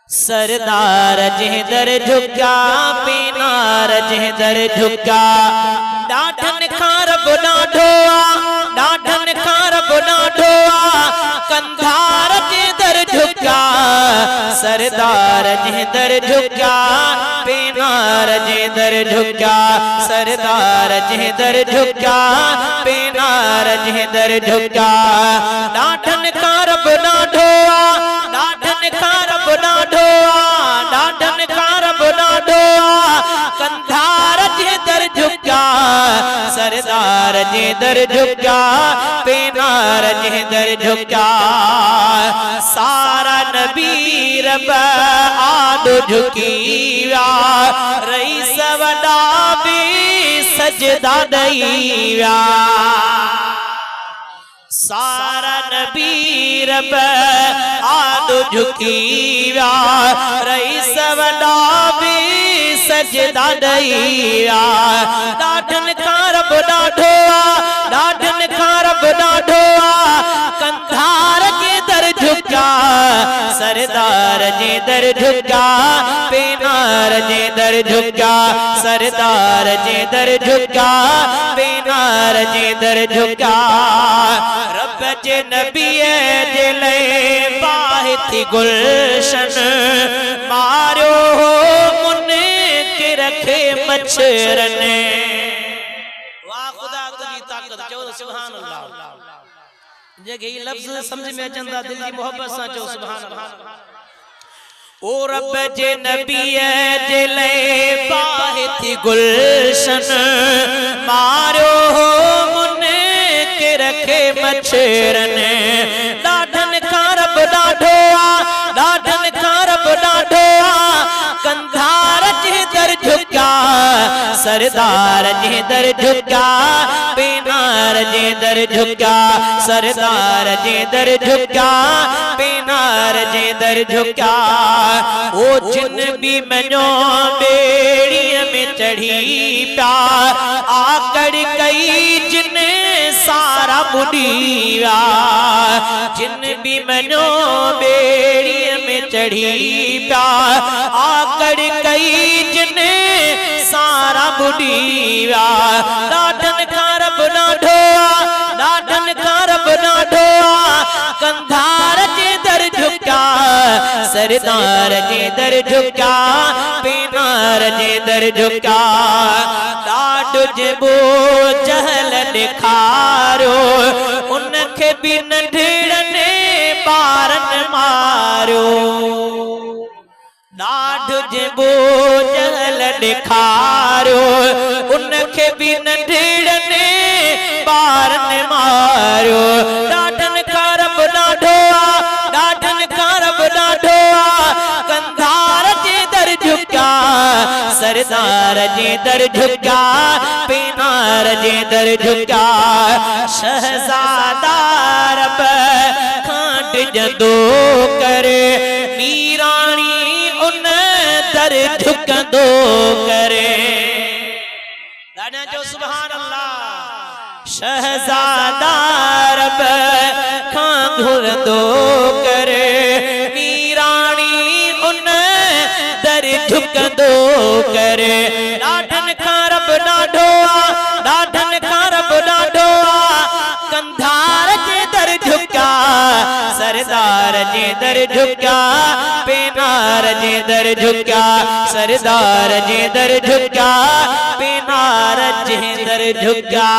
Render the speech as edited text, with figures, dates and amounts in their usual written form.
सरदार जिधर झुका पीनार जिधर झुका डाठन खारब ना ढोआ डाठन खारब ना ढोआ कंधार जिधर झुका सरदार जिधर झुका पीनार जिधर झुका सरदार जिधर झुका पीनार जिधर झुका डाठन खारब ना ढोआ डाठन खारब ना ढोआ डाठन खारब ना ढोआ कंधार जिधर झुका सरदार जिधर झुका पीनार जिधर झुका सारा नबी रब आदो झुकीवा रईस वडा भी सजदा दईवा सारा नबी रब आदो झुकीवा रईस वडा भी सजदा दईवा डाठन खारब ना ढोआ डाठन खारब ना ढोआ कंधार जिधर झुका सरदार जिधर झुका पीनार जिधर झुका सरदार जिधर झुका पीनार जिधर झुका रब जे नबी जिले बाहिती गुलशन मारो हो मुने के रखे मच्छरने वाह खुदा तुझी ताकत चो सुभान अल्लाह जगे लफ्ज समझ में अचंदा दिल की मोहब्बत सा चो सुभान अल्लाह ओ रब जे नबी जिले बाहिती गुलशन मारो हो मुने के रखे मच्छरने डाठन खारब ना ढोआ डाठन खारब ना ढोआ कंधार जिधर झुका सरदार जिधर झुका पीनार जिधर झुका सरदार जिधर झुका पीनार जिधर झुका ओ जिन भी मनो बेड़ी में चढ़ी प्यार आकड़ गई जिन सारा बुढ़िया जिन भी मनो बेड़ी में चढ़ी प्यार आकड़ गई जिन सारा बुढ़िया डाठन खारब ना ढोआ डाठन खारब ना ढोआ कंधार जिधर झुका सरदार जिधर झुका पीनार जिधर झुका डाड जबो जहल दिखारो उनके भी नंढड़ने बारन मारो डाड जबो जहल दिखारो उनके भी नंढड़ने बारन मारो डाठन खारब ना ढोआ डाठन खारब ना ढोआ कंधार जिधर झुका सरदार जिधर झुका पीनार जिधर झुका शहजादा रब खांड जदो करे मीराणी उन दर झुकंदो करे दाना जो सुभान अल्लाह शहजादा रब खां घुरदो करे मीराणी उन दर झुकंदो करे डाठन खारब ना ढोआ डाठन खारब ना ढोआ कंधार जिधर झुका सरदार जिधर झुका पीनार जिधर झुका सरदार जिधर झुका पीनार जिधर झुका।